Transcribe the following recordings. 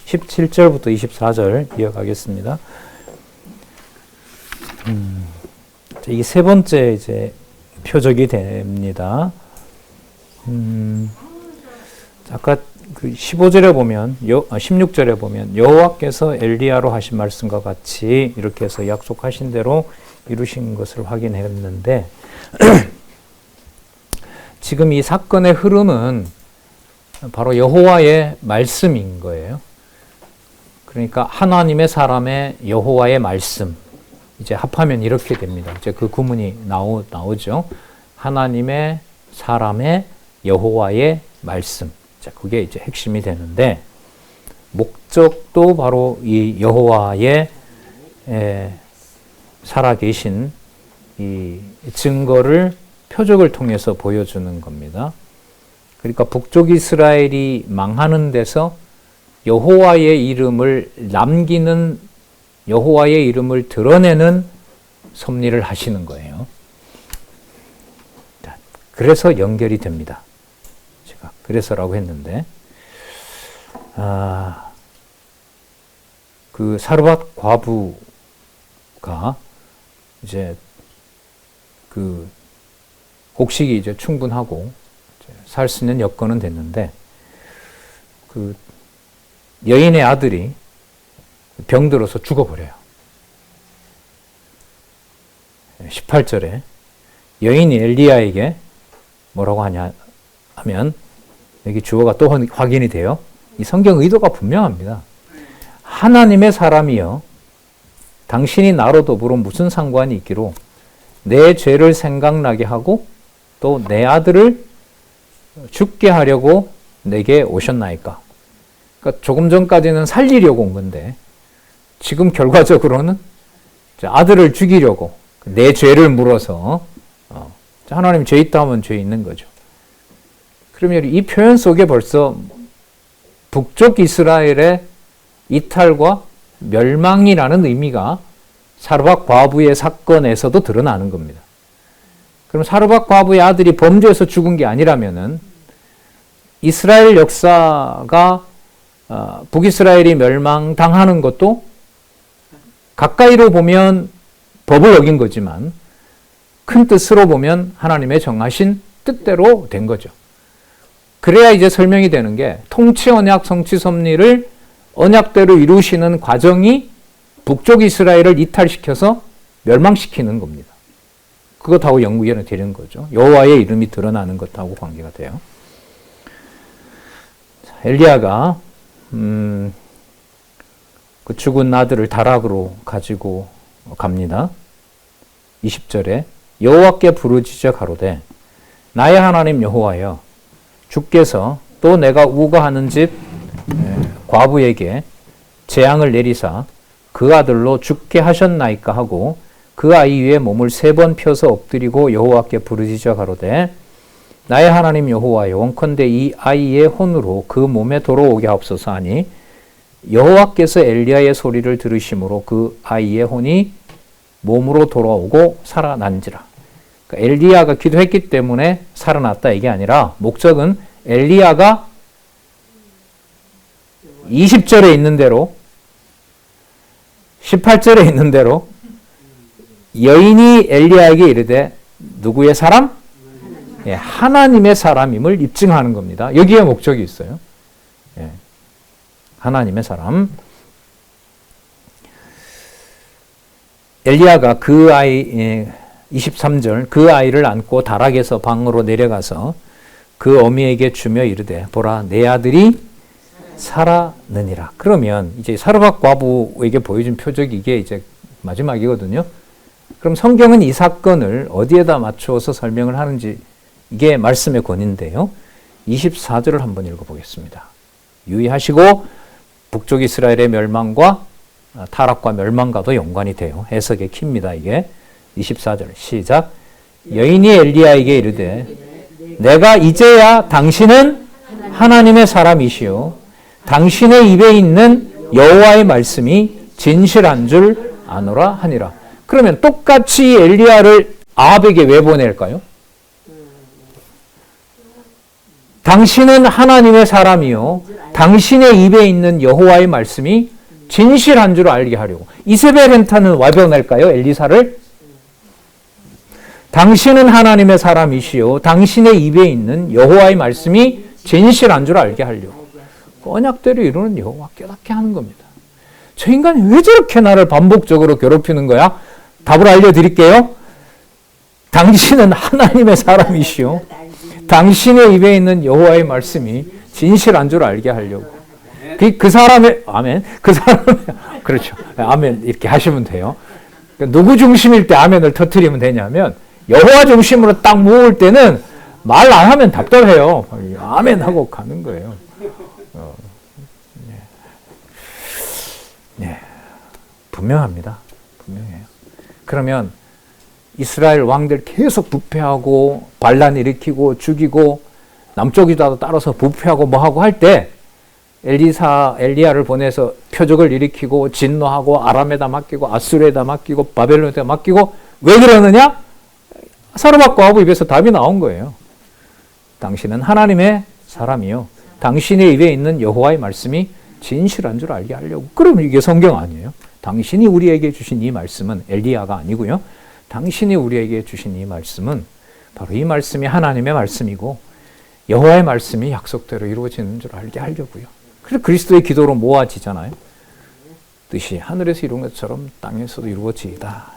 17절부터 24절 이어가겠습니다. 이 세 번째 이제 표적이 됩니다. 아까 그 15절에 보면 16절에 보면 여호와께서 엘리야로 하신 말씀과 같이 이렇게 해서 약속하신 대로 이루신 것을 확인했는데 지금 이 사건의 흐름은 바로 여호와의 말씀인 거예요. 그러니까 하나님의 사람의 여호와의 말씀. 이제 합하면 이렇게 됩니다. 이제 그 구문이 나오죠. 하나님의 사람의 여호와의 말씀. 자, 그게 이제 핵심이 되는데 목적도 바로 이 여호와의 살아계신 이 증거를 표적을 통해서 보여주는 겁니다. 그러니까 북쪽 이스라엘이 망하는 데서 여호와의 이름을 남기는 여호와의 이름을 드러내는 섭리를 하시는 거예요. 자, 그래서 연결이 됩니다. 제가 그래서라고 했는데 그 사르밧 과부가 이제 그 곡식이 이제 충분하고 살 수 있는 여건은 됐는데 그 여인의 아들이 병들어서 죽어버려요. 18절에 여인이 엘리야에게 뭐라고 하냐 하면 여기 주어가 또 확인이 돼요. 이 성경 의도가 분명합니다. 하나님의 사람이여 당신이 나로 더불어 무슨 상관이 있기로 내 죄를 생각나게 하고 또 내 아들을 죽게 하려고 내게 오셨나이까. 그러니까 조금 전까지는 살리려고 온 건데 지금 결과적으로는 아들을 죽이려고 내 죄를 물어서 하나님 죄 있다 하면 죄 있는 거죠. 그러면 이 표현 속에 벌써 북쪽 이스라엘의 이탈과 멸망이라는 의미가 사르밧 과부의 사건에서도 드러나는 겁니다. 그럼 사르밧 과부의 아들이 범죄해서 죽은 게 아니라면은 이스라엘 역사가 북이스라엘이 멸망당하는 것도 가까이로 보면 법을 어긴 거지만 큰 뜻으로 보면 하나님의 정하신 뜻대로 된 거죠. 그래야 이제 설명이 되는 게 통치 언약 성취 섭리를 언약대로 이루시는 과정이 북쪽 이스라엘을 이탈시켜서 멸망시키는 겁니다. 그것하고 연결이 되는 거죠. 여호와의 이름이 드러나는 것하고 관계가 돼요. 엘리야가 그 죽은 아들을 다락으로 가지고 갑니다. 20절에 여호와께 부르짖어 가로되 나의 하나님 여호와여 주께서 또 내가 우거하는 집 과부에게 재앙을 내리사 그 아들로 죽게 하셨나이까 하고 그 아이 위에 몸을 3번 펴서 엎드리고 여호와께 부르짖어 가로되 나의 하나님 여호와여 원컨대 이 아이의 혼으로 그 몸에 돌아오게 하옵소서 하니 여호와께서 엘리야의 소리를 들으심으로 그 아이의 혼이 몸으로 돌아오고 살아난지라. 그러니까 엘리야가 기도했기 때문에 살아났다 이게 아니라 목적은 엘리야가 20절에 있는 대로 18절에 있는 대로 여인이 엘리야에게 이르되 누구의 사람? 예, 하나님의 사람임을 입증하는 겁니다. 여기에 목적이 있어요. 예, 하나님의 사람. 엘리야가 그 아이 23절 그 아이를 안고 다락에서 방으로 내려가서 그 어미에게 주며 이르되 보라 내 아들이 살아느니라. 그러면 이제 사르밧 과부에게 보여준 표적이 이게 이제 마지막이거든요. 그럼 성경은 이 사건을 어디에다 맞추어서 설명을 하는지 이게 말씀의 권인데요. 24절을 한번 읽어보겠습니다. 유의하시고 북쪽 이스라엘의 멸망과 타락과 멸망과도 연관이 돼요. 해석의 키입니다. 이게 24절 시작. 여인이 엘리야에게 이르되 내가 이제야 당신은 하나님의 사람이시요 당신의 입에 있는 여호와의 말씀이 진실한 줄 아노라 하니라. 그러면 똑같이 엘리야를 아합에게 왜 보낼까요? 당신은 하나님의 사람이요 당신의 입에 있는 여호와의 말씀이 진실한 줄 알게 하려고. 이세벨한테는 왜 변할까요? 엘리사를? 당신은 하나님의 사람이시요 당신의 입에 있는 여호와의 말씀이 진실한 줄 알게 하려고. 언약대로 이루는 여호와 깨닫게 하는 겁니다. 저 인간이 왜 저렇게 나를 반복적으로 괴롭히는 거야? 답을 알려드릴게요. 당신은 하나님의 사람이시요 당신의 입에 있는 여호와의 말씀이 진실한 줄 알게 하려고. 그 사람의 아멘. 그 사람의 그렇죠. 아멘 이렇게 하시면 돼요. 누구 중심일 때 아멘을 터뜨리면 되냐면 여호와 중심으로 딱 모을 때는 말 안 하면 답답해요. 아멘 하고 가는 거예요. 네. 분명합니다. 분명해요. 그러면 이스라엘 왕들 계속 부패하고 반란 일으키고 죽이고 남쪽 유다도 따라서 부패하고 뭐하고 할 때 엘리야를 보내서 표적을 일으키고 진노하고 아람에다 맡기고 아수르에다 맡기고 바벨론에다 맡기고 왜 그러느냐? 사르밧과하고 입에서 답이 나온 거예요. 당신은 하나님의 사람이요 당신의 입에 있는 여호와의 말씀이 진실한 줄 알게 하려고. 그러면 이게 성경 아니에요? 당신이 우리에게 주신 이 말씀은 엘리야가 아니고요. 당신이 우리에게 주신 이 말씀은 바로 이 말씀이 하나님의 말씀이고 여호와의 말씀이 약속대로 이루어지는 줄 알게 하려고요. 그래서 그리스도의 기도로 모아지잖아요. 뜻이 하늘에서 이룬 것처럼 땅에서도 이루어지이다.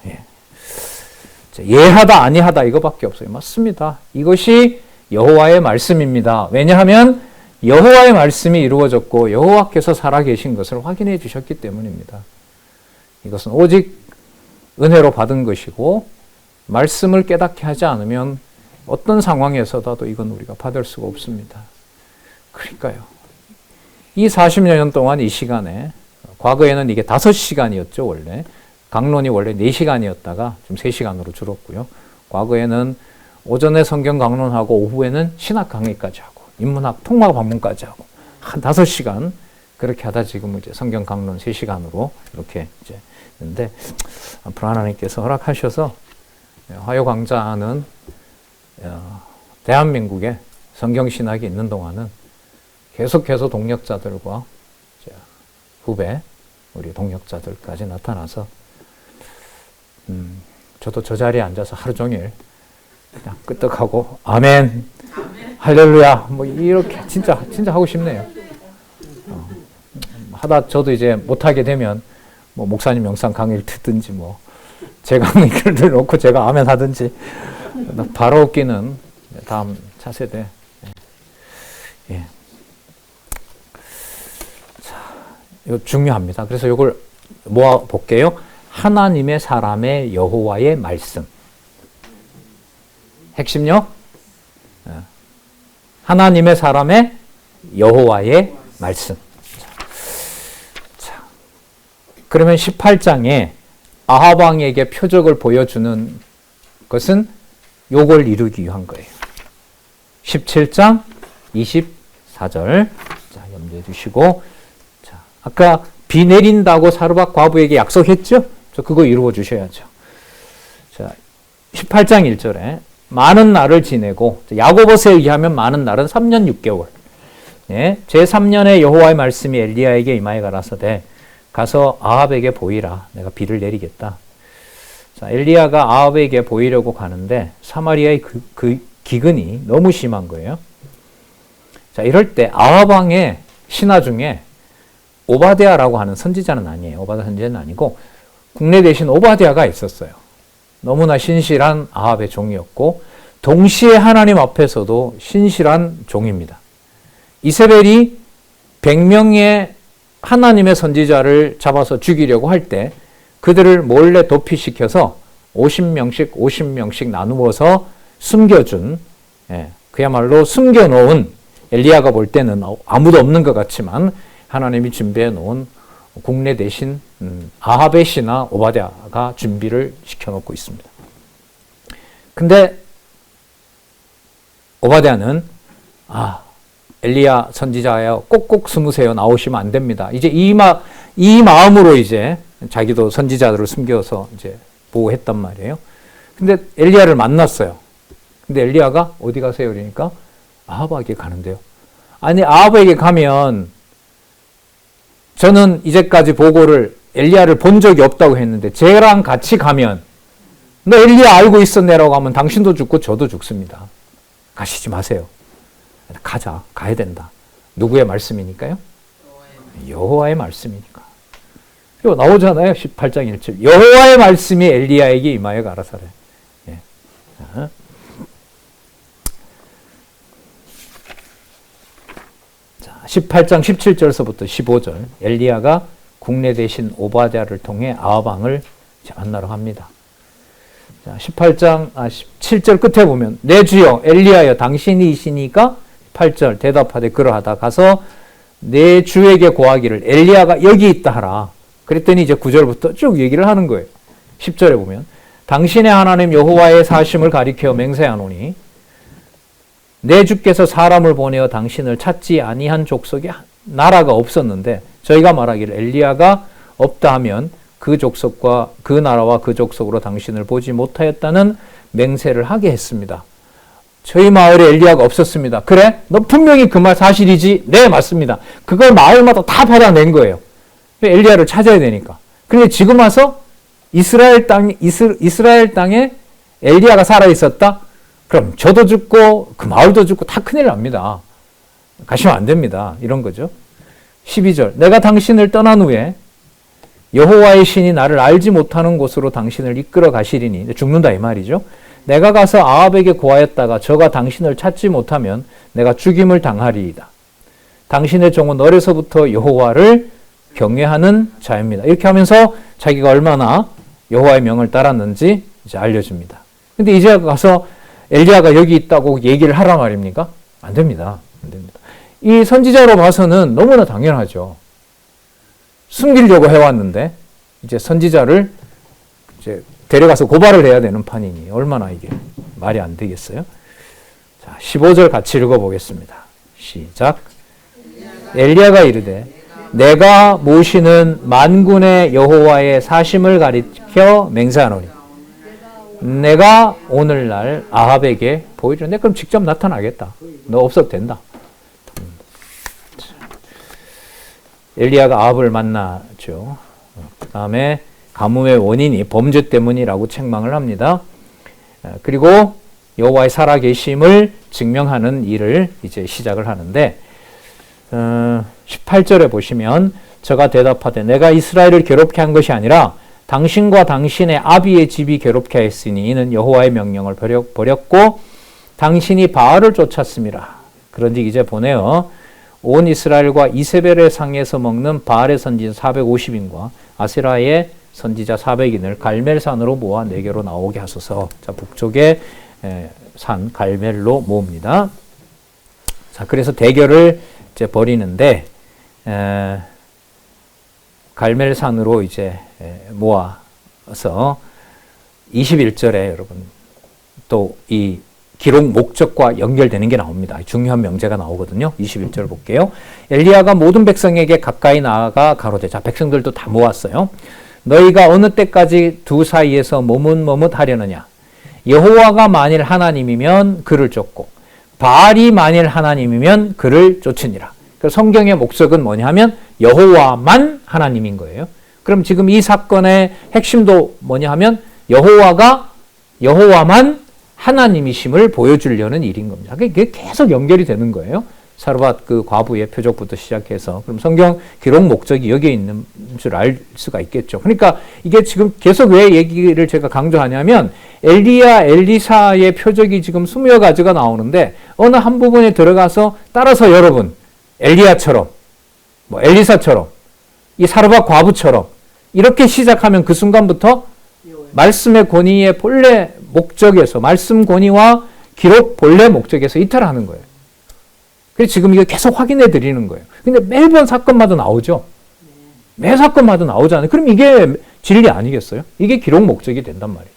예하다 아니하다 이거밖에 없어요. 맞습니다. 이것이 여호와의 말씀입니다. 왜냐하면 여호와의 말씀이 이루어졌고 여호와께서 살아계신 것을 확인해 주셨기 때문입니다. 이것은 오직 은혜로 받은 것이고 말씀을 깨닫게 하지 않으면 어떤 상황에서도 이건 우리가 받을 수가 없습니다. 그러니까요. 이 40년 동안 이 시간에 과거에는 이게 5시간이었죠. 원래 강론이 원래 4시간이었다가 좀 3시간으로 줄었고요. 과거에는 오전에 성경 강론하고 오후에는 신학 강의까지 하고 인문학 통합 방문까지 하고 한 5시간 그렇게 하다 지금 이제 성경 강론 3시간으로 이렇게 이제 있는데 앞으로 하나님께서 허락하셔서 화요 강좌는 대한민국에 성경 신학이 있는 동안은 계속해서 동력자들과 후배 우리 동력자들까지 나타나서 저도 저 자리에 앉아서 하루 종일 그냥 끄떡하고 아멘, 할렐루야 뭐 이렇게 진짜 하고 싶네요. 하다 저도 이제 못하게 되면 뭐 목사님 영상 강의를 듣든지 뭐 제 강의를 놓고 제가 아멘 하든지 바로 웃기는 다음 차세대. 예. 자, 이거 중요합니다. 그래서 이걸 모아 볼게요. 하나님의 사람의 여호와의 말씀. 핵심요? 하나님의 사람의 여호와의 말씀. 자, 그러면 18장에 아합 왕에게 표적을 보여주는 것은 요걸 이루기 위한 거예요. 17장 24절. 자, 염두해 두시고. 자, 아까 비 내린다고 사르밧 과부에게 약속했죠? 저 그거 이루어 주셔야죠. 자, 18장 1절에 많은 날을 지내고 야고보서에 의하면 많은 날은 3년 6개월. 예, 제3년에 여호와의 말씀이 엘리야에게 임하여 가라사대 가서 아합에게 보이라. 내가 비를 내리겠다. 자, 엘리야가 아합에게 보이려고 가는데 사마리아의 그 기근이 너무 심한 거예요. 자, 이럴 때 아합 왕의 신하 중에 오바댜라고 하는 선지자는 아니에요. 오바댜 선지자는 아니고 국내 대신 오바댜가 있었어요. 너무나 신실한 아합의 종이었고 동시에 하나님 앞에서도 신실한 종입니다. 이세벨이 100명의 하나님의 선지자를 잡아서 죽이려고 할 때 그들을 몰래 도피시켜서 50명씩 나누어서 숨겨준, 그야말로 숨겨놓은, 엘리야가 볼 때는 아무도 없는 것 같지만 하나님이 준비해 놓은 국내 대신 아합의 신하 오바댜가 준비를 시켜놓고 있습니다. 근데 오바댜는 엘리야 선지자여 꼭꼭 숨으세요. 나오시면 안 됩니다. 이제 이 마음으로 이제 자기도 선지자들을 숨겨서 이제 보호했단 말이에요. 근데 엘리야를 만났어요. 근데 엘리야가 어디 가세요? 그러니까 아합에게 가는데요. 아니, 아합에게 가면 저는 이제까지 보고를 엘리야를 본 적이 없다고 했는데 쟤랑 같이 가면 너 엘리야 알고 있었네라고 하면 당신도 죽고 저도 죽습니다. 가시지 마세요. 가자. 가야 된다. 누구의 말씀이니까요? 여호와의 말씀이니까. 이거 나오잖아요. 18장 1절. 여호와의 말씀이 엘리야에게 임하여 가라사대. 예. 자, 18장 17절서부터 15절. 엘리야가 국내 대신 오바댜를 통해 아합 왕을 만나러 갑니다. 자, 17절 끝에 보면 내 주여 엘리야여 당신이시니까 8절 대답하되 그러하다 가서 내 주에게 고하기를 엘리야가 여기 있다 하라. 그랬더니 이제 9절부터 쭉 얘기를 하는 거예요. 10절에 보면 당신의 하나님 여호와의 사심을 가리켜 맹세하노니 내 주께서 사람을 보내어 당신을 찾지 아니한 족속에 나라가 없었는데 저희가 말하기를 엘리야가 없다 하면 그 족속과 그 나라와 그 족속으로 당신을 보지 못하였다는 맹세를 하게 했습니다. 저희 마을에 엘리야가 없었습니다. 그래? 너 분명히 그 말 사실이지? 네, 맞습니다. 그걸 마을마다 다 받아낸 거예요. 엘리야를 찾아야 되니까. 그런데 지금 와서 이스라엘 땅에 엘리야가 살아 있었다? 그럼 저도 죽고 그 마을도 죽고 다 큰일 납니다. 가시면 안 됩니다. 이런 거죠. 12절 내가 당신을 떠난 후에 여호와의 신이 나를 알지 못하는 곳으로 당신을 이끌어 가시리니 죽는다 이 말이죠. 내가 가서 아합에게 고하였다가 저가 당신을 찾지 못하면 내가 죽임을 당하리이다. 당신의 종은 어려서부터 여호와를 경외하는 자입니다. 이렇게 하면서 자기가 얼마나 여호와의 명을 따랐는지 이제 알려줍니다. 근데 이제 가서 엘리야가 여기 있다고 얘기를 하란 말입니까? 안 됩니다. 안 됩니다. 이 선지자로 봐서는 너무나 당연하죠. 숨기려고 해왔는데 이제 선지자를 이제 데려가서 고발을 해야 되는 판이니 얼마나 이게 말이 안 되겠어요? 자, 15절 같이 읽어보겠습니다. 시작. 엘리야가 이르되 내가 모시는 만군의 여호와의 사심을 가리켜 맹세하노니 내가 오늘날 아합에게 보이려네. 그럼 직접 나타나겠다. 너 없어도 된다. 엘리야가 아합을 만나죠. 그 다음에 가뭄의 원인이 범죄 때문이라고 책망을 합니다. 그리고 여호와의 살아계심을 증명하는 일을 이제 시작을 하는데 18절에 보시면 저가 대답하되 내가 이스라엘을 괴롭게 한 것이 아니라 당신과 당신의 아비의 집이 괴롭게 하였으니 이는 여호와의 명령을 버렸고 당신이 바알을 쫓았습니다. 그런즉 이제 보내어 온 이스라엘과 이세벨의 상에서 먹는 바알의 선지자 450인과 아세라의 선지자 400인을 갈멜산으로 모아 내게로 나오게 하소서. 자, 북쪽의 산 갈멜로 모읍니다. 자, 그래서 대결을 이제 벌이는데 갈멜산으로 이제 모아서 21절에 여러분 또 이 기록 목적과 연결되는 게 나옵니다. 중요한 명제가 나오거든요. 21절 볼게요. 엘리야가 모든 백성에게 가까이 나아가 가로되 자, 백성들도 다 모았어요. 너희가 어느 때까지 두 사이에서 머뭇머뭇하려느냐? 여호와가 만일 하나님이면 그를 쫓고 바알이 만일 하나님이면 그를 쫓으니라. 그래서 성경의 목적은 뭐냐 하면 여호와만 하나님인 거예요. 그럼 지금 이 사건의 핵심도 뭐냐 하면 여호와만 하나님이심을 보여주려는 일인 겁니다. 그게 계속 연결이 되는 거예요. 사르밧 그 과부의 표적부터 시작해서. 그럼 성경 기록 목적이 여기에 있는 줄 알 수가 있겠죠. 그러니까 이게 지금 계속 왜 얘기를 제가 강조하냐면 엘리야, 엘리사의 표적이 지금 20여 가지가 나오는데 어느 한 부분에 들어가서 따라서 여러분 엘리야처럼 엘리사처럼 이 사르밧 과부처럼 이렇게 시작하면 그 순간부터 말씀의 권위의 본래 목적에서 말씀 권위와 기록 본래 목적에서 이탈하는 거예요. 그래서 지금 이거 계속 확인해 드리는 거예요. 근데 매번 사건마다 나오죠. 매 사건마다 나오잖아요. 그럼 이게 진리 아니겠어요? 이게 기록 목적이 된단 말이죠.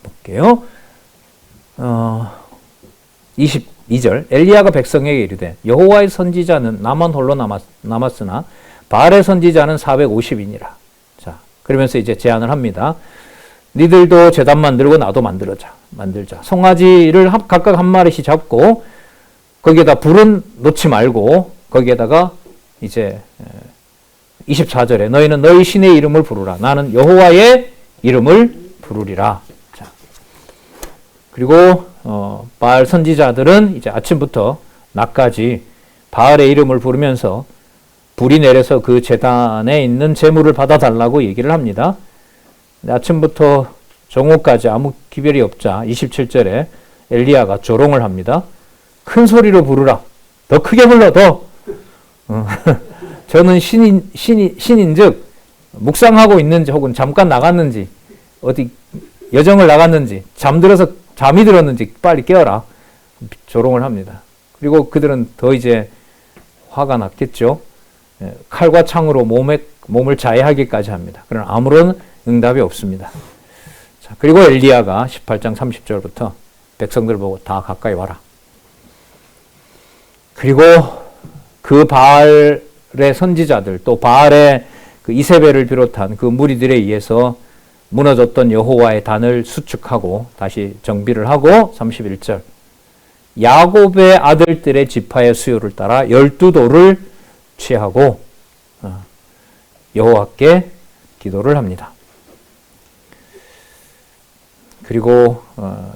볼게요. 22절 엘리야가 백성에게 이르되 여호와의 선지자는 나만 홀로 남았으나 바알의 선지자는 450이니라. 자, 그러면서 이제 제안을 합니다. 니들도 제단 만들고 나도 만들자. 송아지를 각각 한 마리씩 잡고 거기에다 불은 놓지 말고 거기에다가 이제 24절에 너희는 너희 신의 이름을 부르라. 나는 여호와의 이름을 부르리라. 자. 그리고 바알 선지자들은 이제 아침부터 낮까지 바알의 이름을 부르면서 불이 내려서 그 제단에 있는 제물을 받아달라고 얘기를 합니다. 아침부터 정오까지 아무 기별이 없자 27절에 엘리야가 조롱을 합니다. 큰 소리로 부르라. 더 크게 불러 더. 저는 신인즉 묵상하고 있는지 혹은 잠깐 나갔는지 어디 여정을 나갔는지 잠이 들었는지 빨리 깨어라. 조롱을 합니다. 그리고 그들은 더 이제 화가 났겠죠. 칼과 창으로 몸을 자해하기까지 합니다. 그러나 아무런 응답이 없습니다. 자, 그리고 엘리야가 18장 30절부터 백성들 보고 다 가까이 와라. 그리고 그 바알의 선지자들 또 바알의 그 이세벨을 비롯한 그 무리들에 의해서 무너졌던 여호와의 단을 수축하고 다시 정비를 하고 31절 야곱의 아들들의 지파의 수요를 따라 12도를 취하고 여호와께 기도를 합니다. 그리고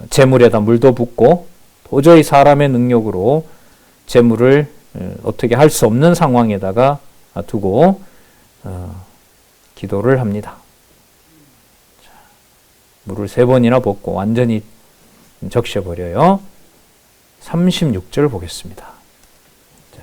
재물에다 물도 붓고 도저히 사람의 능력으로 재물을 어떻게 할 수 없는 상황에다가 두고 기도를 합니다. 자, 물을 3번이나 붓고 완전히 적셔버려요. 36절 보겠습니다. 자,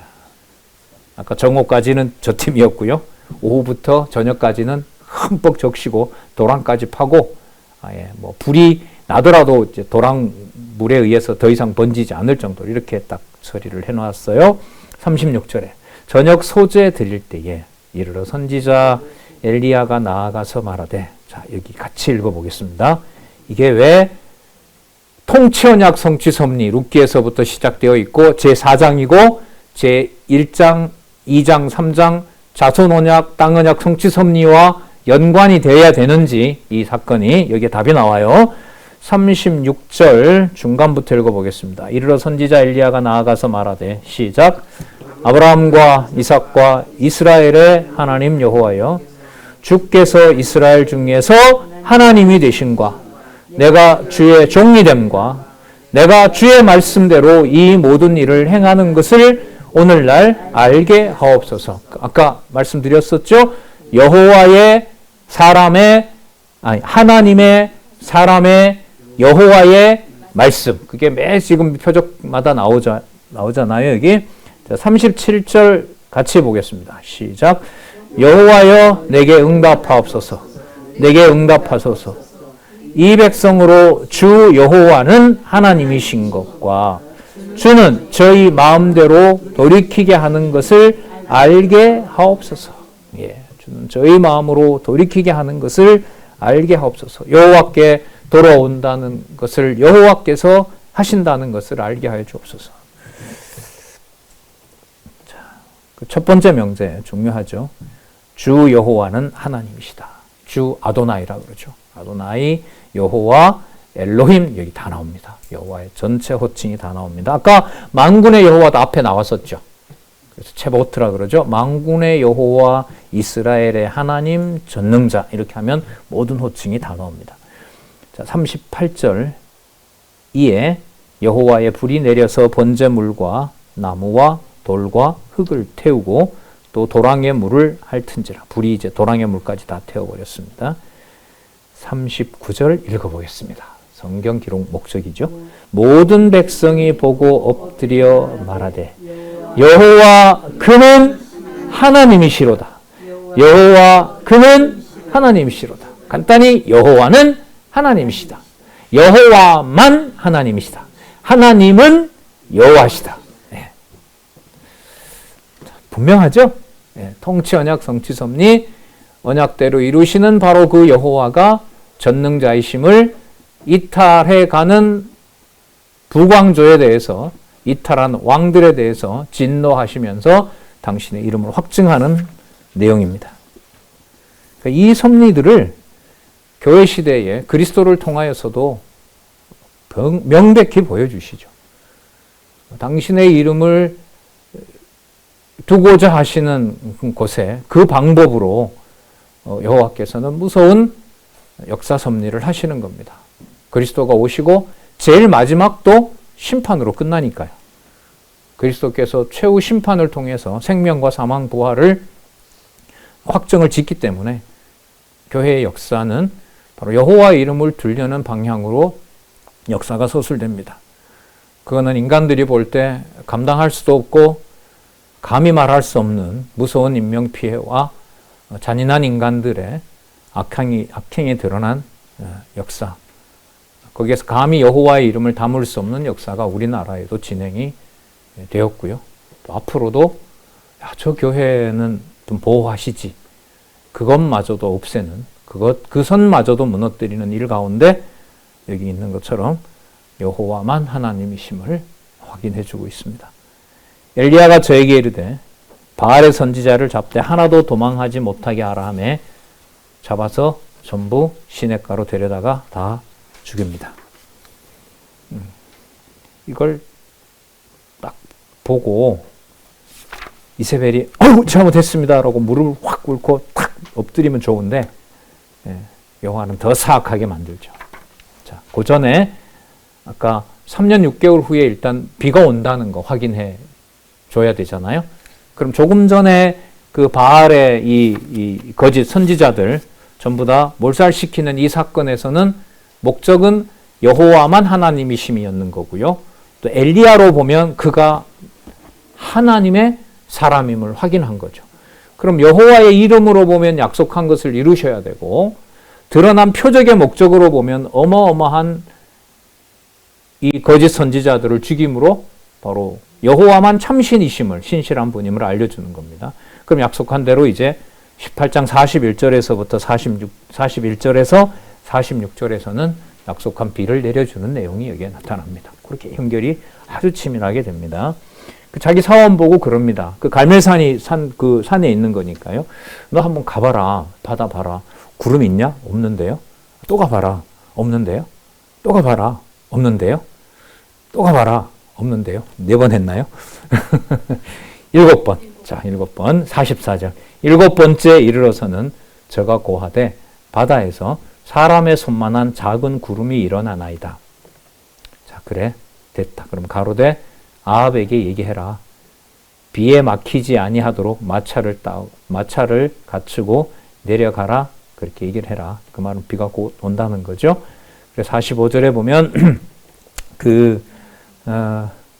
아까 정오까지는 저 팀이었고요. 오후부터 저녁까지는 흠뻑 적시고 도랑까지 파고 아예 뭐 불이 나더라도 이제 도랑 물에 의해서 더 이상 번지지 않을 정도로 이렇게 딱 처리를 해놨어요. 36절에 저녁 소제 드릴 때에 이르러 선지자 엘리야가 나아가서 말하되 자 여기 같이 읽어보겠습니다. 이게 왜 통치언약 성취섭리 룻기에서부터 시작되어 있고 제4장이고 제1장, 2장, 3장 자손언약, 땅언약 성취섭리와 연관이 되어야 되는지 이 사건이 여기에 답이 나와요. 36절 중간부터 읽어보겠습니다. 이르러 선지자 엘리야가 나아가서 말하되 시작 아브라함과 이삭과 이스라엘의 하나님 여호와여 주께서 이스라엘 중에서 하나님이 되신과 내가 주의 종이 됨과 내가 주의 말씀대로 이 모든 일을 행하는 것을 오늘날 알게 하옵소서. 아까 말씀드렸었죠. 여호와의 하나님의 사람의 여호와의 말씀. 그게 매 지금 표적마다 나오잖아요. 여기 37절 같이 보겠습니다. 시작. 여호와여 내게 응답하옵소서. 내게 응답하소서. 이 백성으로 주 여호와는 하나님이신 것과 주는 저희 마음대로 돌이키게 하는 것을 알게 하옵소서. 예, 주는 저희 마음으로 돌이키게 하는 것을 알게 하옵소서. 여호와께 돌아온다는 것을 여호와께서 하신다는 것을 알게 하여 주옵소서. 자, 그 첫 번째 명제 중요하죠. 주 여호와는 하나님이시다. 주 아도나이라 그러죠. 아도나이, 여호와, 엘로힘 여기 다 나옵니다. 여호와의 전체 호칭이 다 나옵니다. 아까 만군의 여호와도 앞에 나왔었죠. 그래서 체보트라 그러죠. 만군의 여호와, 이스라엘의 하나님, 전능자 이렇게 하면 모든 호칭이 다 나옵니다. 자, 38절 이에 여호와의 불이 내려서 번제물과 나무와 돌과 흙을 태우고 또 도랑의 물을 핥은지라. 불이 이제 도랑의 물까지 다 태워버렸습니다. 39절 읽어보겠습니다. 성경 기록 목적이죠. 모든 백성이 보고 엎드려 말하되 여호와 그는 하나님이시로다. 여호와 그는 하나님이시로다. 간단히 여호와는 하나님이시다. 여호와만 하나님이시다. 하나님은 여호와시다. 네. 분명하죠? 네. 통치 언약 성취 섭리 언약대로 이루시는 바로 그 여호와가 전능자이심을 이탈해가는 부광조에 대해서 이탈한 왕들에 대해서 진노하시면서 당신의 이름을 확증하는 내용입니다. 그러니까 이 섭리들을 교회 시대에 그리스도를 통하여서도 명백히 보여주시죠. 당신의 이름을 두고자 하시는 곳에 그 방법으로 여호와께서는 무서운 역사 섭리를 하시는 겁니다. 그리스도가 오시고 제일 마지막도 심판으로 끝나니까요. 그리스도께서 최후 심판을 통해서 생명과 사망 부활을 확정을 짓기 때문에 교회의 역사는 바로 여호와의 이름을 두려는 방향으로 역사가 서술됩니다. 그거는 인간들이 볼 때 감당할 수도 없고 감히 말할 수 없는 무서운 인명피해와 잔인한 인간들의 악행이 드러난 역사. 거기에서 감히 여호와의 이름을 담을 수 없는 역사가 우리나라에도 진행이 되었고요. 또 앞으로도 저 교회는 좀 보호하시지. 그것마저도 없애는, 그 선마저도 무너뜨리는 일 가운데 여기 있는 것처럼 여호와만 하나님이심을 확인해주고 있습니다. 엘리야가 저에게 이르되 바알의 선지자를 잡되 하나도 도망하지 못하게 하라 하매 잡아서 전부 시냇가로 데려다가 다 죽입니다. 이걸 딱 보고 이세벨이 잘못했습니다라고 무릎을 확 꿇고 탁 엎드리면 좋은데 여호와는 더 사악하게 만들죠. 자, 그 전에 아까 3년 6개월 후에 일단 비가 온다는 거 확인해 줘야 되잖아요. 그럼 조금 전에 그 바알의 이 거짓 선지자들 전부 다 몰살시키는 이 사건에서는 목적은 여호와만 하나님이심이었는 거고요. 또 엘리야로 보면 그가 하나님의 사람임을 확인한 거죠. 그럼 여호와의 이름으로 보면 약속한 것을 이루셔야 되고 드러난 표적의 목적으로 보면 어마어마한 이 거짓 선지자들을 죽임으로 바로 여호와만 참신이심을, 신실한 분임을 알려주는 겁니다. 그럼 약속한 대로 이제 18장 41절에서부터 41절에서 46절에서는 약속한 비를 내려주는 내용이 여기에 나타납니다. 그렇게 연결이 아주 치밀하게 됩니다. 자기 사원 보고 그럽니다. 그 갈멜산이 그 산에 있는 거니까요. 너 한번 가봐라. 바다 봐라. 구름 있냐? 없는데요. 또 가봐라. 없는데요. 또 가봐라. 없는데요. 또 가봐라. 없는데요. 4번 했나요? 7번. 자, 7번. 44절. 7번째 이르러서는 저가 고하되 바다에서 사람의 손만한 작은 구름이 일어나나이다. 자, 그래. 됐다. 그럼 가로되 아합에게 얘기해라. 비에 막히지 아니하도록 마차를 갖추고 내려가라. 그렇게 얘기를 해라. 그 말은 비가 곧 온다는 거죠. 그래서 45절에 보면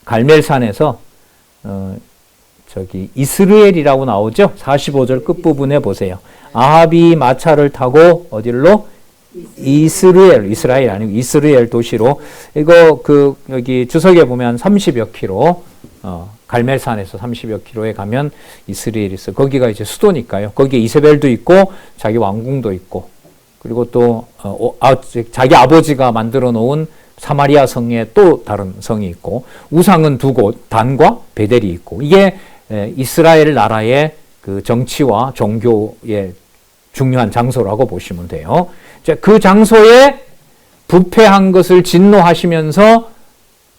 갈멜산에서 이스라엘이라고 나오죠. 45절 끝부분에 보세요. 아합이 마차를 타고 어디로? 이스라엘 아니고 이스라엘 도시로. 이거 여기 주석에 보면 30여 킬로, 갈멜산에서 30여 킬로에 가면 이스라엘이 있어. 거기가 이제 수도니까요. 거기에 이세벨도 있고 자기 왕궁도 있고, 그리고 또 자기 아버지가 만들어 놓은 사마리아 성에 또 다른 성이 있고, 우상은 2곳, 단과 베델이 있고, 이게 이스라엘 나라의 그 정치와 종교의 중요한 장소라고 보시면 돼요. 그 장소에 부패한 것을 진노하시면서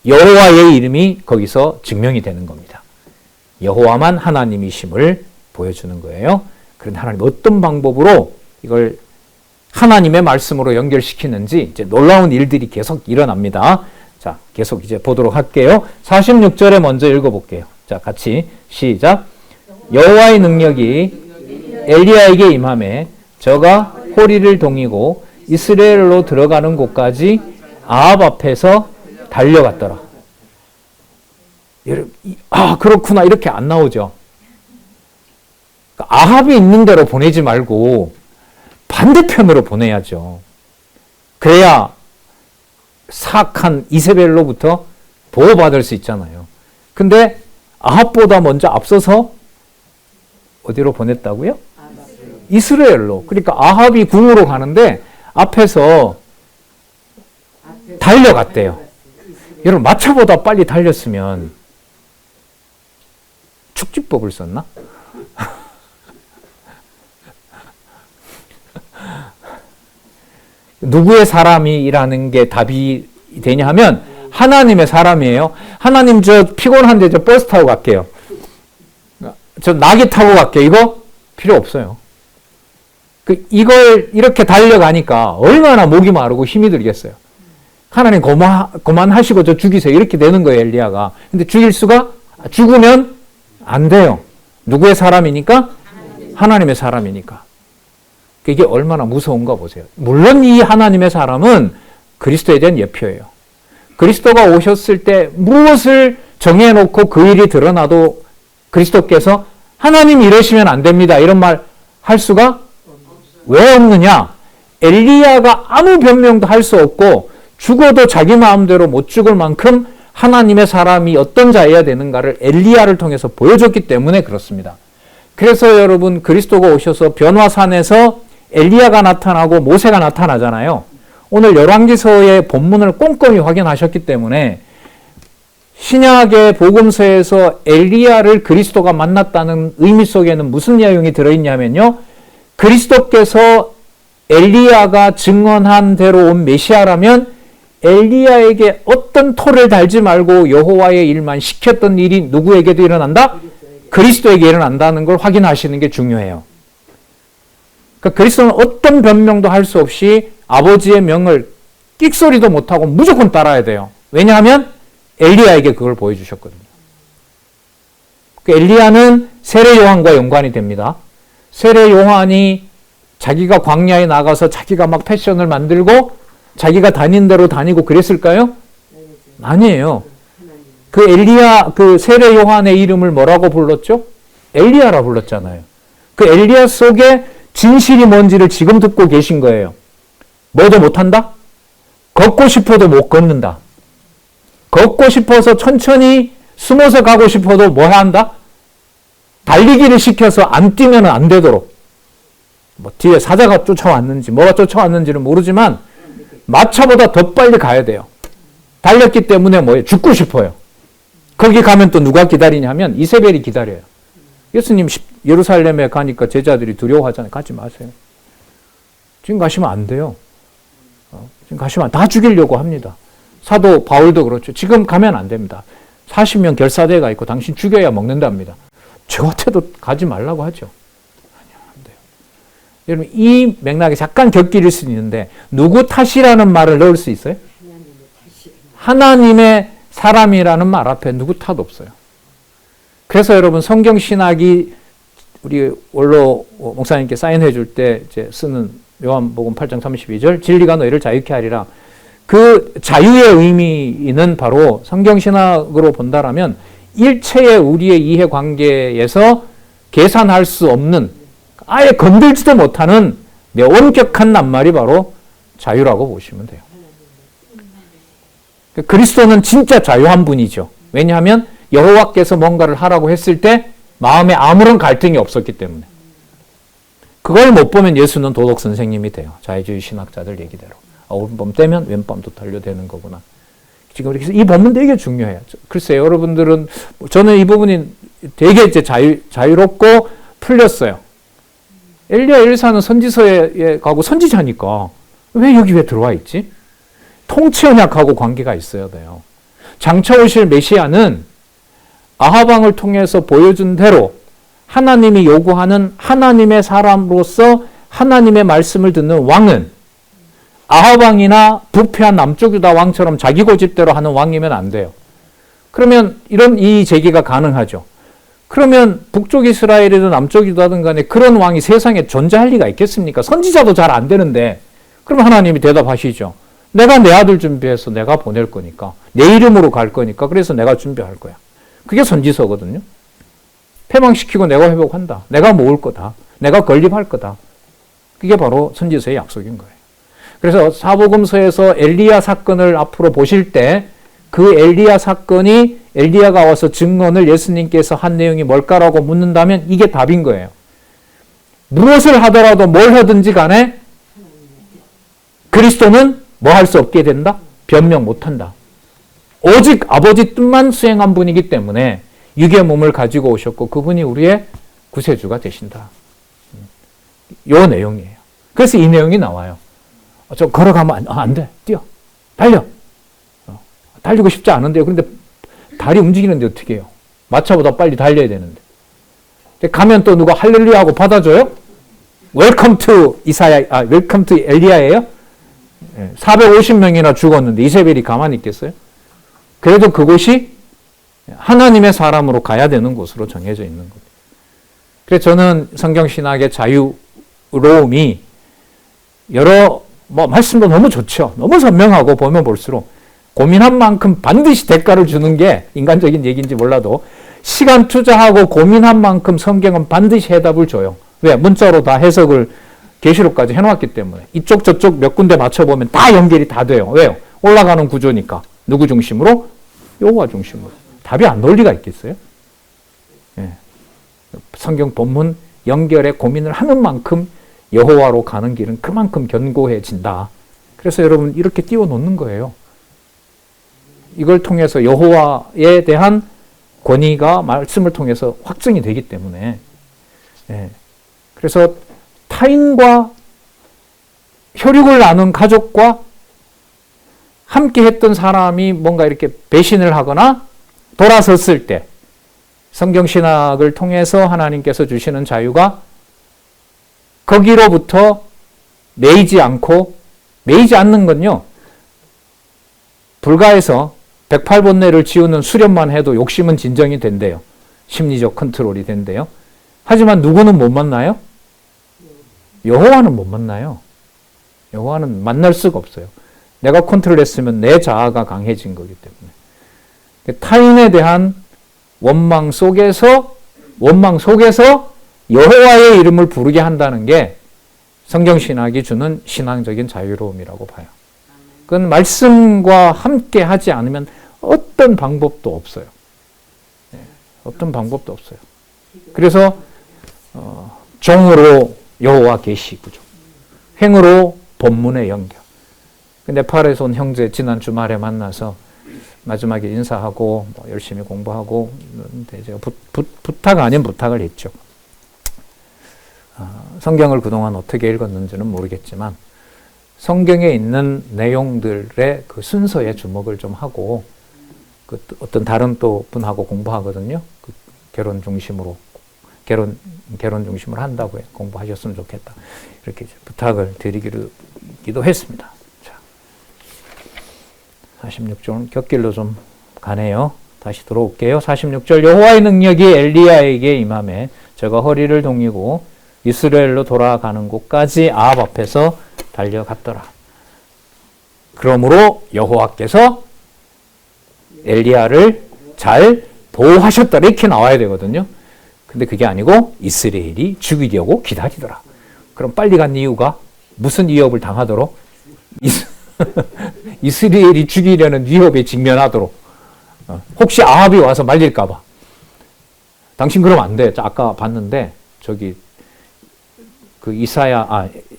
여호와의 이름이 거기서 증명이 되는 겁니다. 여호와만 하나님이심을 보여주는 거예요. 그런데 하나님 어떤 방법으로 이걸 하나님의 말씀으로 연결시키는지 이제 놀라운 일들이 계속 일어납니다. 자, 계속 이제 보도록 할게요. 46절에 먼저 읽어볼게요. 자, 같이 시작. 여호와의 능력이 엘리야에게 임하매 저가 호리를 동이고 이스라엘로 들어가는 곳까지 아합 앞에서 달려갔더라. 그렇구나. 이렇게 안 나오죠. 아합이 있는 대로 보내지 말고 반대편으로 보내야죠. 그래야 사악한 이세벨로부터 보호받을 수 있잖아요. 근데 아합보다 먼저 앞서서 어디로 보냈다고요? 이스라엘로. 그러니까 아합이 궁으로 가는데 앞에서 달려갔대요. 여러분, 마차보다 빨리 달렸으면 축지법을 썼나? 누구의 사람이라는 게 답이 되냐 하면 하나님의 사람이에요. 하나님 저 피곤한데 저 버스 타고 갈게요. 저 낙이 타고 갈게요. 이거 필요 없어요. 이걸 이렇게 달려가니까 얼마나 목이 마르고 힘이 들겠어요. 하나님 그만하시고 저 죽이세요. 이렇게 되는 거예요, 엘리야가. 근데 죽으면 안 돼요. 누구의 사람이니까? 하나님의 사람이니까. 이게 얼마나 무서운가 보세요. 물론 이 하나님의 사람은 그리스도에 대한 예표예요. 그리스도가 오셨을 때 무엇을 정해놓고 그 일이 드러나도 그리스도께서 하나님 이러시면 안 됩니다. 이런 말 할 수가 왜 없느냐? 엘리야가 아무 변명도 할 수 없고 죽어도 자기 마음대로 못 죽을 만큼 하나님의 사람이 어떤 자여야 되는가를 엘리야를 통해서 보여줬기 때문에 그렇습니다. 그래서 여러분 그리스도가 오셔서 변화산에서 엘리야가 나타나고 모세가 나타나잖아요. 오늘 열왕기서의 본문을 꼼꼼히 확인하셨기 때문에 신약의 복음서에서 엘리야를 그리스도가 만났다는 의미 속에는 무슨 내용이 들어있냐면요. 그리스도께서 엘리야가 증언한 대로 온 메시아라면 엘리야에게 어떤 토를 달지 말고 여호와의 일만 시켰던 일이 누구에게도 일어난다? 그리스도에게 일어난다는 걸 확인하시는 게 중요해요. 그러니까 그리스도는 어떤 변명도 할 수 없이 아버지의 명을 끽소리도 못하고 무조건 따라야 돼요. 왜냐하면 엘리야에게 그걸 보여주셨거든요. 엘리야는 세례 요한과 연관이 됩니다. 세례 요한이 자기가 광야에 나가서 자기가 막 패션을 만들고 자기가 다닌 대로 다니고 그랬을까요? 아니에요. 그 세례 요한의 이름을 뭐라고 불렀죠? 엘리야라 불렀잖아요. 그 엘리야 속에 진실이 뭔지를 지금 듣고 계신 거예요. 뭐도 못한다? 걷고 싶어도 못 걷는다. 걷고 싶어서 천천히 숨어서 가고 싶어도 뭐 해야 한다? 달리기를 시켜서 안 뛰면 안 되도록. 뭐 뒤에 사자가 쫓아왔는지 뭐가 쫓아왔는지는 모르지만 마차보다 더 빨리 가야 돼요. 달렸기 때문에 뭐예요? 죽고 싶어요. 거기 가면 또 누가 기다리냐면 이세벨이 기다려요. 예수님 예루살렘에 가니까 제자들이 두려워하잖아요. 가지 마세요. 지금 가시면 안 돼요. 지금 가시면 다 죽이려고 합니다. 사도 바울도 그렇죠. 지금 가면 안 됩니다. 40명 결사대가 있고 당신 죽여야 먹는답니다. 저한테도 가지 말라고 하죠. 아니요, 안 돼요. 여러분 이 맥락에 잠깐 곁길일 수 있는데 누구 탓이라는 말을 넣을 수 있어요? 하나님의 사람이라는 말 앞에 누구 탓 없어요. 그래서 여러분 성경 신학이 우리 원로 목사님께 사인해 줄 때 이제 쓰는 요한복음 8장 32절 진리가 너희를 자유케 하리라. 그 자유의 의미는 바로 성경신학으로 본다라면 일체의 우리의 이해관계에서 계산할 수 없는 아예 건들지도 못하는 엄격한 낱말이 바로 자유라고 보시면 돼요. 그리스도는 진짜 자유한 분이죠. 왜냐하면 여호와께서 뭔가를 하라고 했을 때 마음에 아무런 갈등이 없었기 때문에. 그걸 못 보면 예수는 도덕 선생님이 돼요. 자유주의 신학자들 얘기대로. 오른밤 떼면 왼밤도 달려되는 거구나. 지금 그래서 이 부분 되게 중요해요. 글쎄요, 여러분들은 저는 이 부분이 되게 이제 자유롭고 풀렸어요. 엘리야 엘리사는 선지서에 가고 선지자니까 왜 여기 왜 들어와 있지? 통치 언약하고 관계가 있어야 돼요. 장차 오실 메시아는 아합 왕을 통해서 보여준 대로 하나님이 요구하는 하나님의 사람으로서 하나님의 말씀을 듣는 왕은 아합 왕이나 부패한 남쪽 유다 왕처럼 자기 고집대로 하는 왕이면 안 돼요. 그러면 이 제기가 가능하죠. 그러면 북쪽 이스라엘이든 남쪽 유다든 간에 그런 왕이 세상에 존재할 리가 있겠습니까? 선지자도 잘 안 되는데. 그럼 하나님이 대답하시죠. 내가 내 아들 준비해서 내가 보낼 거니까. 내 이름으로 갈 거니까. 그래서 내가 준비할 거야. 그게 선지서거든요. 패망시키고 내가 회복한다. 내가 모을 거다. 내가 건립할 거다. 그게 바로 선지서의 약속인 거예요. 그래서 사복음서에서 엘리야 사건을 앞으로 보실 때 그 엘리야 사건이 엘리야가 와서 증언을 예수님께서 한 내용이 뭘까라고 묻는다면 이게 답인 거예요. 무엇을 하더라도 뭘 하든지 간에 그리스도는 뭐 할 수 없게 된다? 변명 못한다. 오직 아버지 뜻만 수행한 분이기 때문에 육의 몸을 가지고 오셨고 그분이 우리의 구세주가 되신다. 요 내용이에요. 그래서 이 내용이 나와요. 저 걸어가면 안 돼. 뛰어. 달려. 달리고 싶지 않은데요. 그런데 다리 움직이는데 어떻게 해요? 마차보다 빨리 달려야 되는데. 가면 또 누가 할렐루야 하고 받아줘요? 웰컴 투 이사야, 웰컴 투 엘리야예요? 450명이나 죽었는데 이세벨이 가만히 있겠어요? 그래도 그곳이 하나님의 사람으로 가야 되는 곳으로 정해져 있는 거예요. 그래서 저는 성경신학의 자유로움이 여러 말씀도 너무 좋죠. 너무 선명하고 보면 볼수록 고민한 만큼 반드시 대가를 주는 게 인간적인 얘기인지 몰라도 시간 투자하고 고민한 만큼 성경은 반드시 해답을 줘요. 왜? 문자로 다 해석을 계시록까지 해놓았기 때문에 이쪽 저쪽 몇 군데 맞춰보면 다 연결이 다 돼요. 왜요? 올라가는 구조니까. 누구 중심으로? 여호와 중심으로. 답이 안 나올 리가 있겠어요? 예. 성경 본문 연결에 고민을 하는 만큼 여호와로 가는 길은 그만큼 견고해진다. 그래서 여러분 이렇게 띄워놓는 거예요. 이걸 통해서 여호와에 대한 권위가 말씀을 통해서 확증이 되기 때문에 예. 그래서 타인과 혈육을 나눈 가족과 함께 했던 사람이 뭔가 이렇게 배신을 하거나 돌아섰을 때 성경신학을 통해서 하나님께서 주시는 자유가 거기로부터 매이지 않는 건요. 불가에서 108번뇌를 지우는 수련만 해도 욕심은 진정이 된대요. 심리적 컨트롤이 된대요. 하지만 누구는 못 만나요? 여호와는 못 만나요. 여호와는 만날 수가 없어요. 내가 컨트롤했으면 내 자아가 강해진 거기 때문에. 타인에 대한 원망 속에서 여호와의 이름을 부르게 한다는 게 성경신학이 주는 신앙적인 자유로움이라고 봐요. 그건 말씀과 함께 하지 않으면 어떤 방법도 없어요. 어떤 방법도 없어요. 그래서 종으로 여호와 계시구죠. 행으로 본문의 연결. 네팔에서 온 형제 지난 주말에 만나서 마지막에 인사하고 열심히 공부하고 제가 부탁 아닌 부탁을 했죠. 성경을 그동안 어떻게 읽었는지는 모르겠지만 성경에 있는 내용들의 그 순서에 주목을 좀 하고 그 어떤 다른 또 분하고 공부하거든요. 그 결혼 중심으로 한다고 해. 공부하셨으면 좋겠다. 이렇게 부탁을 드리기도 했습니다. 자, 46절은 곁길로 좀 가네요. 다시 들어올게요. 46절 여호와의 능력이 엘리야에게 임하매 저가 허리를 동이고 이스라엘로 돌아가는 곳까지 아합 앞에서 달려갔더라. 그러므로 여호와께서 엘리야를 잘 보호하셨더라. 이렇게 나와야 되거든요. 근데 그게 아니고 이스라엘이 죽이려고 기다리더라. 그럼 빨리 간 이유가 무슨 위협을 당하도록? 이스라엘이 죽이려는 위협에 직면하도록. 혹시 아합이 와서 말릴까 봐. 당신 그러면 안 돼. 아까 봤는데 저기 그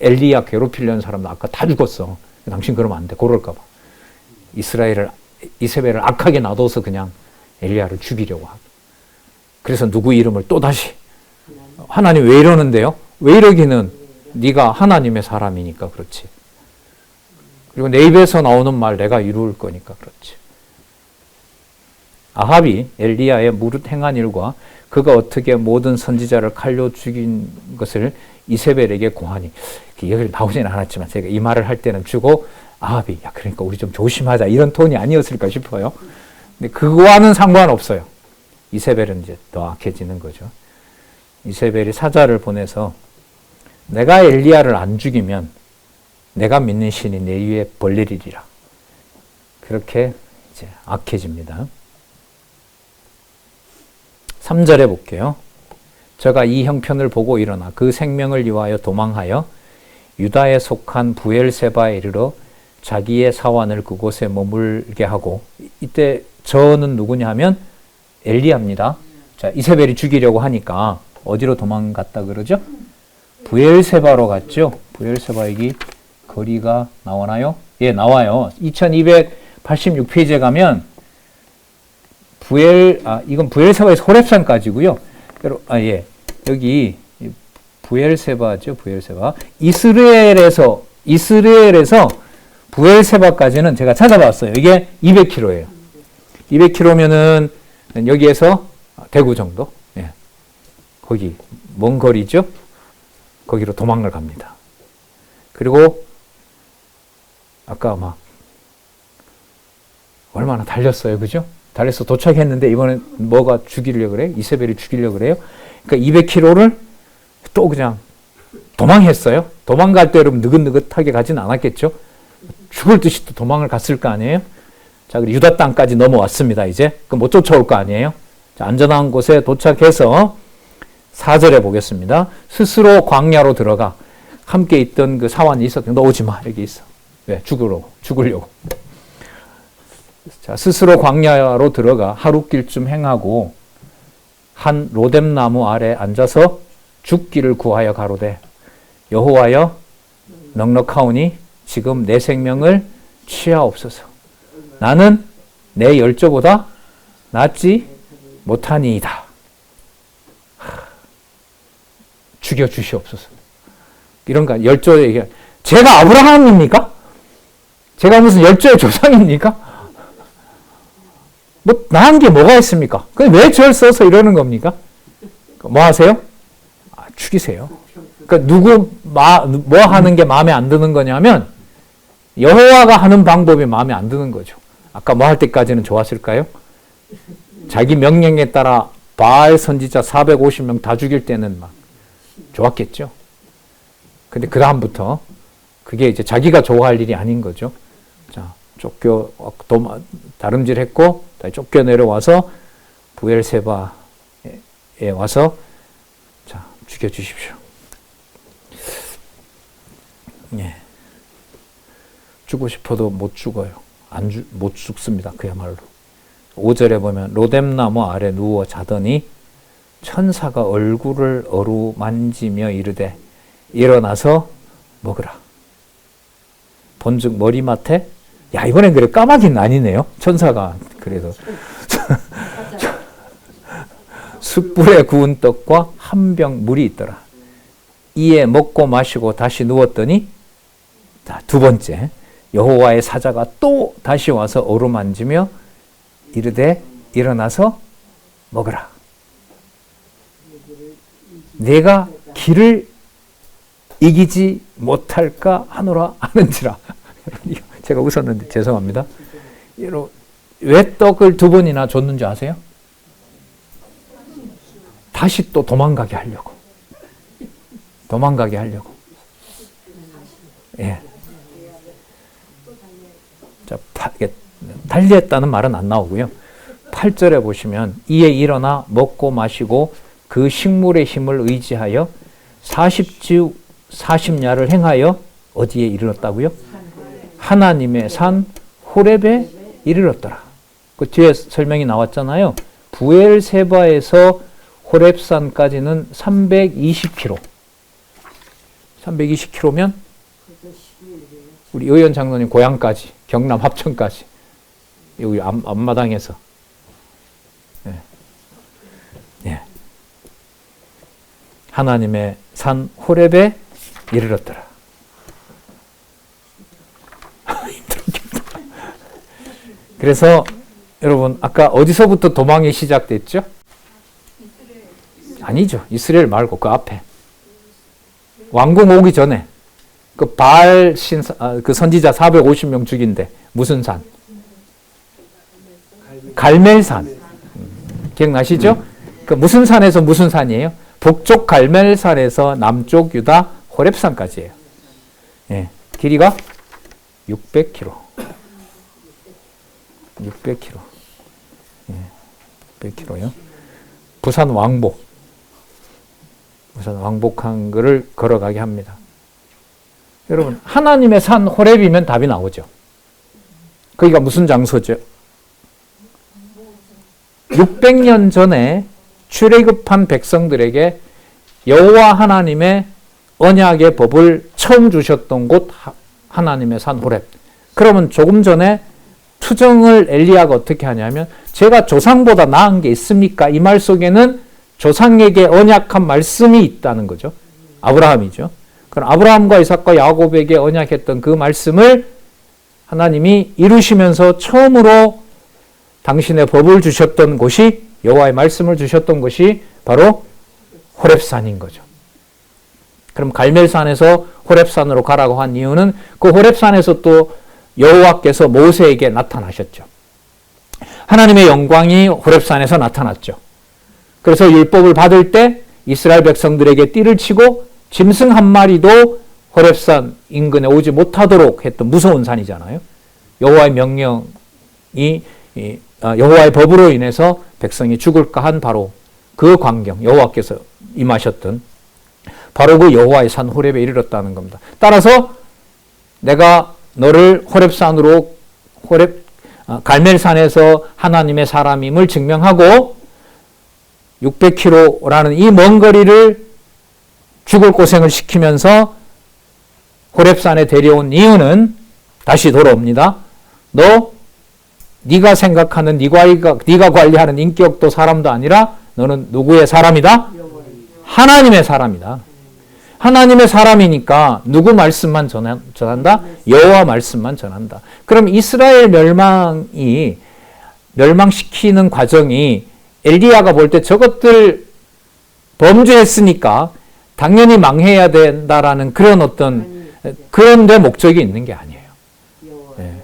엘리야 괴롭히려는 사람도 아까 다 죽었어. 당신 그러면 안 돼. 그럴까 봐. 이세벨을 악하게 놔둬서 그냥 엘리야를 죽이려고 하고. 그래서 누구 이름을 또다시 하나님 왜 이러는데요? 왜 이러기는 네가 하나님의 사람이니까 그렇지. 그리고 내 입에서 나오는 말 내가 이룰 거니까 그렇지. 아합이 엘리야의 무릇 행한 일과 그가 어떻게 모든 선지자를 칼로 죽인 것을 이세벨에게 고하니 여기 나오지는 않았지만 제가 이 말을 할 때는 주고 아합이 그러니까 우리 좀 조심하자 이런 톤이 아니었을까 싶어요. 근데 그거와는 상관없어요. 이세벨은 이제 더 악해지는 거죠. 이세벨이 사자를 보내서 내가 엘리야를 안 죽이면 내가 믿는 신이 내 위에 벌리리라. 그렇게 이제 악해집니다. 3절에 볼게요. 저가 이 형편을 보고 일어나 그 생명을 위하여 도망하여 유다에 속한 부엘세바에 이르러 자기의 사환을 그곳에 머물게 하고 이때 저는 누구냐 하면 엘리야입니다. 자, 이세벨이 죽이려고 하니까 어디로 도망갔다 그러죠? 부엘세바로 갔죠. 부엘세바 여기 거리가 나오나요? 예, 나와요. 2286페이지에 가면 이건 부엘세바에서 호렙산까지고요. 예. 여기 부엘세바죠. 부엘세바. 이스라엘에서 이스라엘에서 부엘세바까지는 제가 찾아봤어요. 이게 200km예요. 200km면은 여기에서 대구 정도. 예. 거기 먼 거리죠. 거기로 도망을 갑니다. 그리고 아까 막 얼마나 달렸어요, 그죠? 달려서 도착했는데 이번엔 뭐가 죽이려고 그래? 이세벨이 죽이려고 그래요? 그러니까 200km를 또 그냥 도망했어요. 도망갈 때 여러분 느긋느긋하게 가진 않았겠죠? 죽을 듯이 또 도망을 갔을 거 아니에요? 자, 그리고 유다 땅까지 넘어왔습니다, 이제. 그럼 못 쫓아올 거 아니에요? 자, 안전한 곳에 도착해서 4절에 보겠습니다. 스스로 광야로 들어가 함께 있던 그 사환이 있었는데 너 오지 마, 여기 있어. 왜? 죽으려고. 자, 스스로 광야로 들어가 하룻길쯤 행하고 한 로뎀나무 아래 앉아서 죽기를 구하여 가로되 여호와여 넉넉하오니 지금 내 생명을 취하옵소서. 나는 내 열조보다 낫지 못하니이다. 죽여주시옵소서. 이런가 열조의 얘기. 제가 아브라함입니까? 제가 무슨 열조의 조상입니까? 뭐 나은 게 뭐가 있습니까? 왜 절 써서 이러는 겁니까? 뭐 하세요? 죽이세요. 그러니까 뭐 하는 게 마음에 안 드는 거냐면 여호와가 하는 방법이 마음에 안 드는 거죠. 아까 뭐 할 때까지는 좋았을까요? 자기 명령에 따라 바알 선지자 450명 다 죽일 때는 막 좋았겠죠. 근데 그 다음부터 그게 이제 자기가 좋아할 일이 아닌 거죠. 자, 다름질했고 쫓겨 내려와서 부엘세바에 와서 자, 죽여주십시오. 예. 죽고 싶어도 못 죽어요. 못 죽습니다. 그야말로. 5절에 보면 로뎀나무 아래 누워 자더니 천사가 얼굴을 어루만지며 이르되 일어나서 먹으라. 본즉 머리맡에 야 이번엔 그래 까마귀는 아니네요. 천사가 그래도 숯불에 구운 떡과 한 병 물이 있더라. 이에 먹고 마시고 다시 누웠더니 두 번째 여호와의 사자가 또 다시 와서 어루만지며 이르되 일어나서 먹으라. 내가 길을 이기지 못할까 하노라 하는지라. 제가 웃었는데 죄송합니다. 왜 떡을 두 번이나 줬는지 아세요? 다시 또 도망가게 하려고. 예. 자, 달리했다는 말은 안 나오고요. 8절에 보시면 이에 일어나 먹고 마시고 그 식물의 힘을 의지하여 40주 40야를 행하여 어디에 이르렀다고요? 하나님의 산 호렙에 이르렀더라. 그 뒤에 설명이 나왔잖아요. 부엘세바에서 호렙산까지는 320km. 320km면 우리 의원 장로님 고향까지, 경남 합천까지, 여기 앞마당에서. 네. 네. 하나님의 산 호렙에 이르렀더라. 그래서 여러분 아까 어디서부터 도망이 시작됐죠? 아니죠. 이스라엘 말고 그 앞에. 왕궁 오기 전에 그 바알 그 선지자 450명 죽인데 무슨 산? 갈멜산. 기억나시죠? 그 무슨 산에서 무슨 산이에요? 북쪽 갈멜산에서 남쪽 유다 호렙산까지예요. 예. 길이가 600km. 600km. 예. 600km요. 부산 왕복한 거를 걸어가게 합니다. 여러분, 하나님의 산 호렙이면 답이 나오죠. 거기가 무슨 장소죠? 600년 전에 출애굽한 백성들에게 여호와 하나님의 언약의 법을 처음 주셨던 곳 하나님의 산 호렙. 그러면 조금 전에 투정을 엘리야가 어떻게 하냐면 제가 조상보다 나은 게 있습니까? 이 말 속에는 조상에게 언약한 말씀이 있다는 거죠. 아브라함이죠. 그럼 아브라함과 이삭과 야곱에게 언약했던 그 말씀을 하나님이 이루시면서 처음으로 당신의 법을 주셨던 곳이, 여호와의 말씀을 주셨던 곳이 바로 호렙산인 거죠. 그럼 갈멜산에서 호렙산으로 가라고 한 이유는 그 호렙산에서 또 여호와께서 모세에게 나타나셨죠. 하나님의 영광이 호렙산에서 나타났죠. 그래서 율법을 받을 때 이스라엘 백성들에게 띠를 치고 짐승 한 마리도 호렙산 인근에 오지 못하도록 했던 무서운 산이잖아요. 여호와의 명령이, 여호와의 법으로 인해서 백성이 죽을까 한 바로 그 광경, 여호와께서 임하셨던 바로 그 여호와의 산 호렙에 이르렀다는 겁니다. 따라서 내가 너를 호렙산으로, 갈멜산에서 하나님의 사람임을 증명하고 600km라는 이 먼 거리를 죽을 고생을 시키면서 호렙산에 데려온 이유는, 다시 돌아옵니다. 네가 생각하는, 네가 관리하는 인격도 사람도 아니라 너는 누구의 사람이다? 하나님의 사람이다. 하나님의 사람이니까 누구 말씀만 전한다? 여호와 말씀만 전한다. 그럼 이스라엘 멸망시키는 과정이 엘리야가 볼 때 저것들 범죄했으니까 당연히 망해야 된다라는 그런 그런 데 목적이 있는 게 아니에요. 네.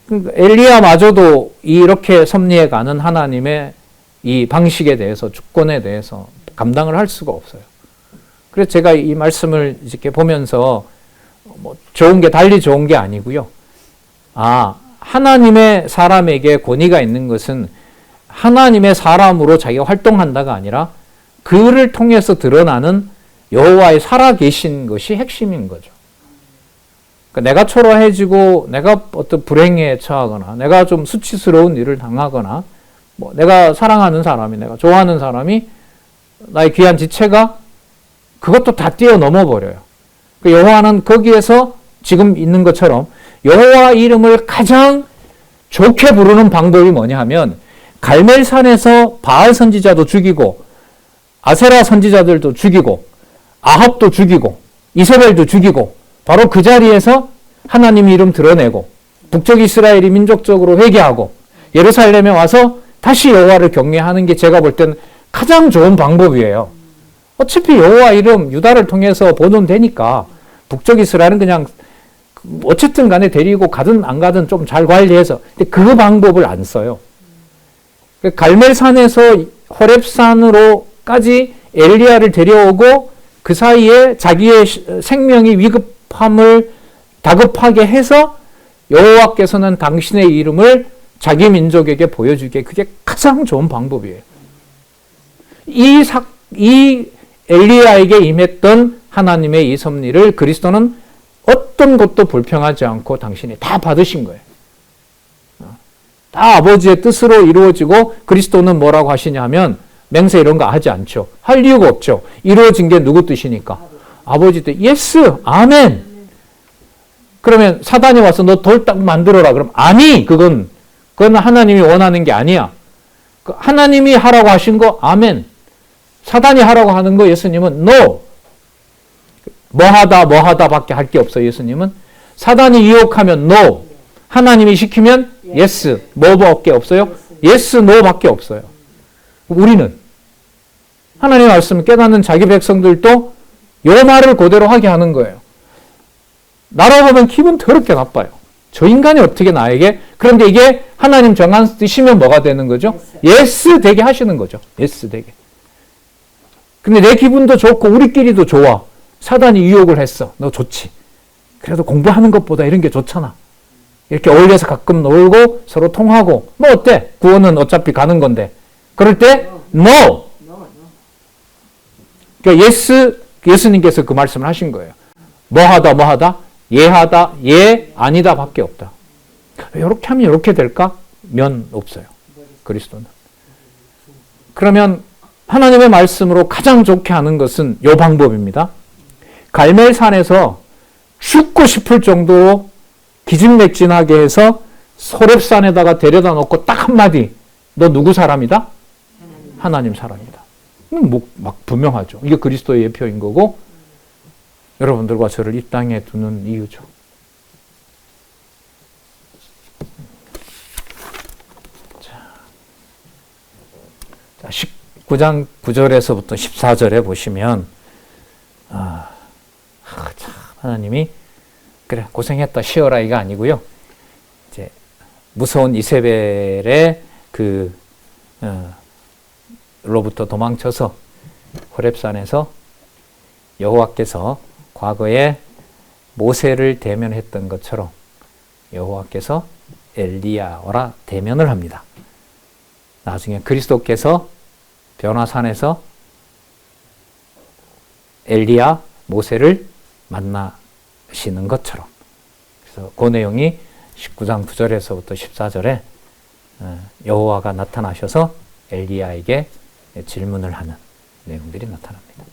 그러니까 엘리야마저도 이렇게 섭리해 가는 하나님의 이 방식에 대해서, 주권에 대해서 감당을 할 수가 없어요. 그래서 제가 이 말씀을 이렇게 보면서 좋은 게 달리 좋은 게 아니고요. 하나님의 사람에게 권위가 있는 것은 하나님의 사람으로 자기가 활동한다가 아니라 그를 통해서 드러나는 여호와의 살아계신 것이 핵심인 거죠. 그러니까 내가 초라해지고 내가 어떤 불행에 처하거나 내가 좀 수치스러운 일을 당하거나 내가 사랑하는 사람이, 내가 좋아하는 사람이, 나의 귀한 지체가 그것도 다 뛰어넘어 버려요. 여호와는 거기에서 지금 있는 것처럼 여호와 이름을 가장 좋게 부르는 방법이 뭐냐 하면, 갈멜산에서 바알 선지자도 죽이고 아세라 선지자들도 죽이고 아합도 죽이고 이세벨도 죽이고 바로 그 자리에서 하나님 이름 드러내고 북쪽 이스라엘이 민족적으로 회개하고 예루살렘에 와서 다시 여호와를 경외하는 게 제가 볼 때는 가장 좋은 방법이에요. 어차피 여호와 이름 유다를 통해서 보존되니까 북쪽 이스라엘은 그냥 어쨌든 간에 데리고 가든 안 가든 좀 잘 관리해서, 근데 그 방법을 안 써요. 갈멜산에서 호렙산으로까지 엘리야를 데려오고 그 사이에 자기의 생명이 위급함을 다급하게 해서 여호와께서는 당신의 이름을 자기 민족에게 보여주게, 그게 가장 좋은 방법이에요. 이 엘리야에게 임했던 하나님의 이 섭리를 그리스도는 어떤 것도 불평하지 않고 당신이 다 받으신 거예요. 다 아버지의 뜻으로 이루어지고, 그리스도는 뭐라고 하시냐 하면 맹세 이런 거 하지 않죠. 할 이유가 없죠. 이루어진 게 누구 뜻이니까? 아버지 뜻. 예스, 아멘. 그러면 사단이 와서 너 돌 딱 만들어라. 그럼 아니, 그건 하나님이 원하는 게 아니야. 하나님이 하라고 하신 거 아멘. 사단이 하라고 하는 거 예수님은 no. 뭐 하다 밖에 할 게 없어요. 예수님은. 사단이 유혹하면 no. 하나님이 시키면 yes. 뭐밖에 없어요? yes, no 밖에 없어요. 우리는 하나님의 말씀을 깨닫는 자기 백성들도 요 말을 그대로 하게 하는 거예요. 나라고 보면 기분 더럽게 나빠요. 저 인간이 어떻게 나에게, 그런데 이게 하나님 정한 뜻이면 뭐가 되는 거죠? yes 되게 하시는 거죠. yes 되게. 근데 내 기분도 좋고 우리끼리도 좋아. 사단이 유혹을 했어. 너 좋지. 그래도 공부하는 것보다 이런 게 좋잖아. 이렇게 어울려서 가끔 놀고 서로 통하고 뭐 어때? 구원은 어차피 가는 건데. 그럴 때 no. 그러니까 예수님께서 그 말씀을 하신 거예요. 뭐 하다 예하다 예 아니다 밖에 없다. 이렇게 하면 이렇게 될까? 면 없어요. 그리스도는. 그러면 하나님의 말씀으로 가장 좋게 하는 것은 이 방법입니다. 갈멜산에서 죽고 싶을 정도로 기진맥진하게 해서 호렙산에다가 데려다 놓고 딱 한마디, 너 누구 사람이다? 하나님 사람이다. 막 분명하죠. 이게 그리스도의 예표인 거고, 여러분들과 저를 이 땅에 두는 이유죠. 자, 19장 9절에서부터 14절에 보시면 참 하나님이 그래 고생했다 쉬어라 이가 아니고요. 이제 무서운 이세벨의 로부터 도망쳐서 호렙산에서 여호와께서 과거에 모세를 대면했던 것처럼 여호와께서 엘리야와 대면을 합니다. 나중에 그리스도께서 변화산에서 엘리야, 모세를 만나시는 것처럼. 그래서 그 내용이 19장 9절에서부터 14절에 여호와가 나타나셔서 엘리야에게 질문을 하는 내용들이 나타납니다.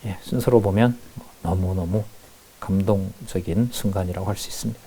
예, 순서로 보면 너무너무 감동적인 순간이라고 할 수 있습니다.